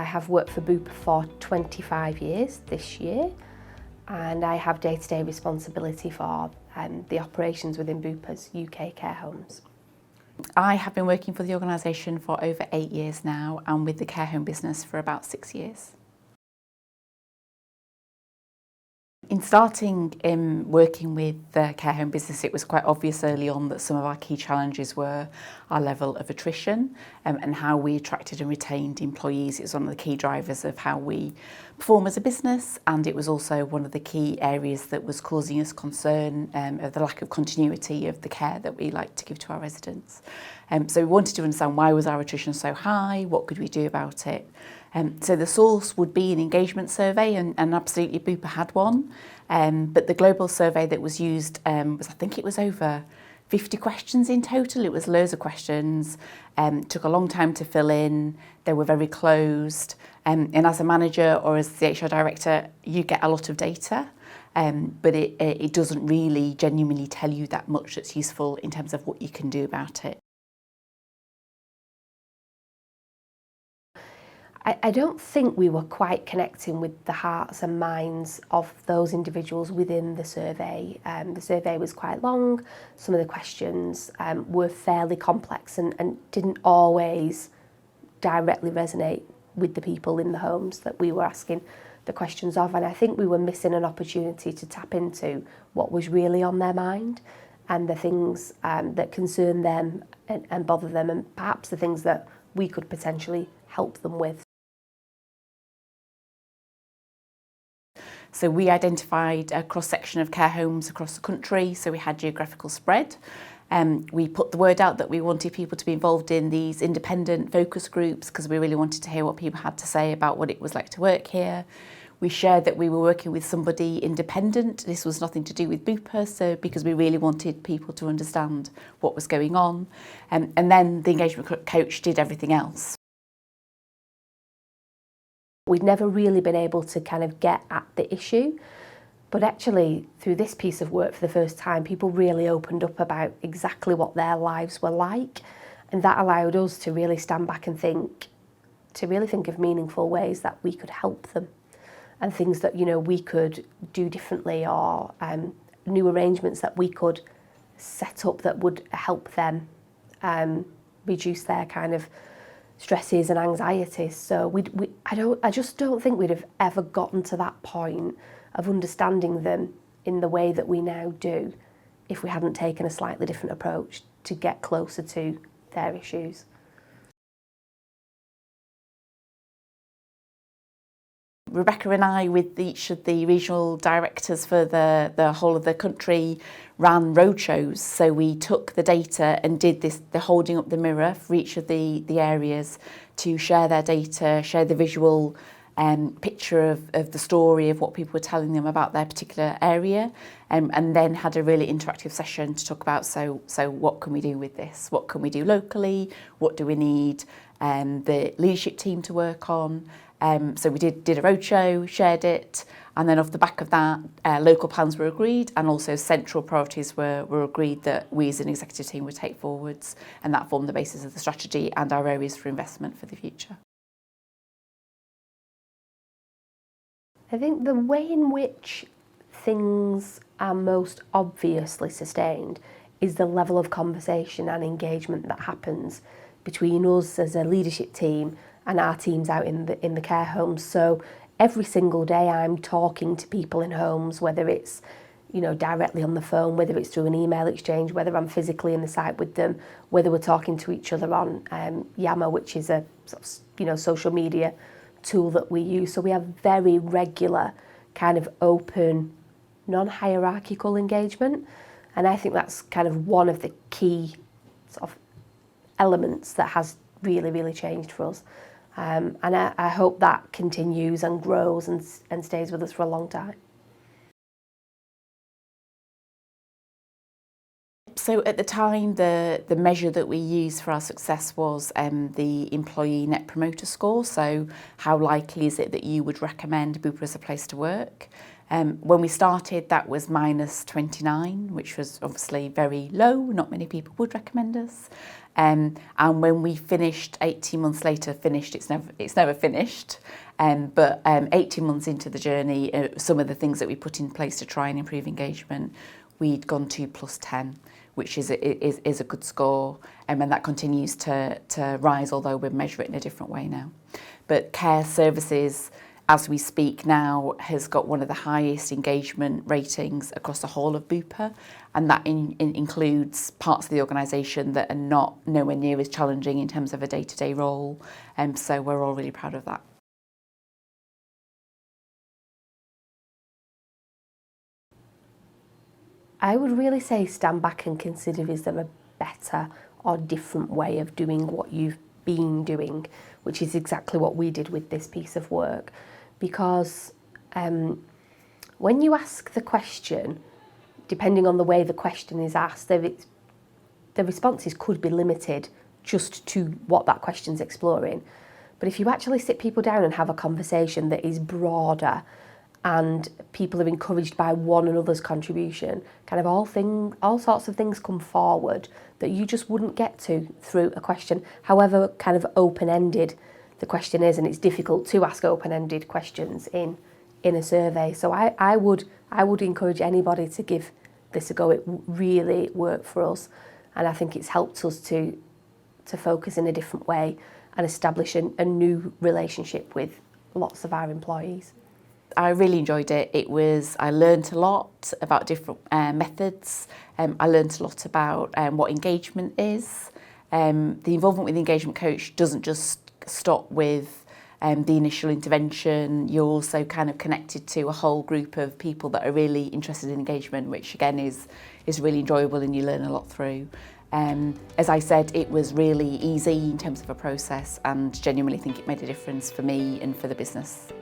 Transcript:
have worked for Bupa for 25 years this year, and I have day-to-day responsibility for the operations within Bupa's UK care homes. I have been working for the organisation for over 8 years now, and with the care home business for about 6 years. In starting working with the care home business, it was quite obvious early on that some of our key challenges were our level of attrition and how we attracted and retained employees. It was one of the key drivers of how we perform as a business, and it was also one of the key areas that was causing us concern of the lack of continuity of the care that we like to give to our residents. So we wanted to understand why was our attrition so high, what could we do about it. So the source would be an engagement survey, and absolutely Bupa had one, but the global survey that was used was, I think it was over 50 questions in total. It was loads of questions, took a long time to fill in, they were very closed, and as a manager or as the HR director you get a lot of data, but it doesn't really genuinely tell you that much that's useful in terms of what you can do about it. I don't think we were quite connecting with the hearts and minds of those individuals within the survey. The survey was quite long, some of the questions were fairly complex and didn't always directly resonate with the people in the homes that we were asking the questions of, and I think we were missing an opportunity to tap into what was really on their mind and the things that concern them and bother them, and perhaps the things that we could potentially help them with. So we identified a cross-section of care homes across the country, so we had geographical spread. We put the word out that we wanted people to be involved in these independent focus groups because we really wanted to hear what people had to say about what it was like to work here. We shared that we were working with somebody independent. This was nothing to do with Bupa, so because we really wanted people to understand what was going on. And then the engagement coach did everything else. We'd never really been able to kind of get at the issue, but actually through this piece of work for the first time, people really opened up about exactly what their lives were like, and that allowed us to really stand back and think of meaningful ways that we could help them, and things that, you know, we could do differently, or new arrangements that we could set up that would help them reduce their kind of stresses and anxieties. So I just don't think we'd have ever gotten to that point of understanding them in the way that we now do if we hadn't taken a slightly different approach to get closer to their issues. Rebecca and I, with each of the regional directors for the whole of the country, ran roadshows. So we took the data and did the holding up the mirror for each of the areas to share their data, share the visual picture of the story of what people were telling them about their particular area, and then had a really interactive session to talk about, so what can we do with this? What can we do locally? What do we need the leadership team to work on? So we did a roadshow, shared it, and then off the back of that, local plans were agreed, and also central priorities were agreed that we as an executive team would take forwards, and that formed the basis of the strategy and our areas for investment for the future. I think the way in which things are most obviously sustained is the level of conversation and engagement that happens between us as a leadership team and our teams out in the care homes. So every single day I'm talking to people in homes, whether it's, you know, directly on the phone, whether it's through an email exchange, whether I'm physically in the site with them, whether we're talking to each other on Yammer, which is a sort of, you know, social media tool that we use. So we have very regular kind of open, non-hierarchical engagement, and I think that's kind of one of the key sort of elements that has really changed for us. And I hope that continues and grows and stays with us for a long time. So at the time, the measure that we used for our success was the employee net promoter score. So how likely is it that you would recommend Bupa as a place to work? When we started, that was -29, which was obviously very low. Not many people would recommend us. And when we finished, 18 months later, it's never finished. But 18 months into the journey, some of the things that we put in place to try and improve engagement, we'd gone to +10, which is a good score, and that continues to rise, although we measure it in a different way now. But care services, as we speak now, has got one of the highest engagement ratings across the whole of Bupa, and that includes parts of the organisation that are nowhere near as challenging in terms of a day-to-day role, so we're all really proud of that. I would really say stand back and consider, is there a better or different way of doing what you've been doing, which is exactly what we did with this piece of work. Because when you ask the question, depending on the way the question is asked, the responses could be limited just to what that question's exploring. But if you actually sit people down and have a conversation that is broader, and people are encouraged by one another's contribution, kind of all sorts of things come forward that you just wouldn't get to through a question, however kind of open-ended the question is. And it's difficult to ask open-ended questions in a survey. So I would encourage anybody to give this a go. It really worked for us, and I think it's helped us to focus in a different way and establish a new relationship with lots of our employees. I really enjoyed it. I learned a lot about different methods. I learned a lot about what engagement is. The involvement with the engagement coach doesn't just stop with the initial intervention. You're also kind of connected to a whole group of people that are really interested in engagement, which again is really enjoyable, and you learn a lot through. As I said, it was really easy in terms of a process, and genuinely think it made a difference for me and for the business.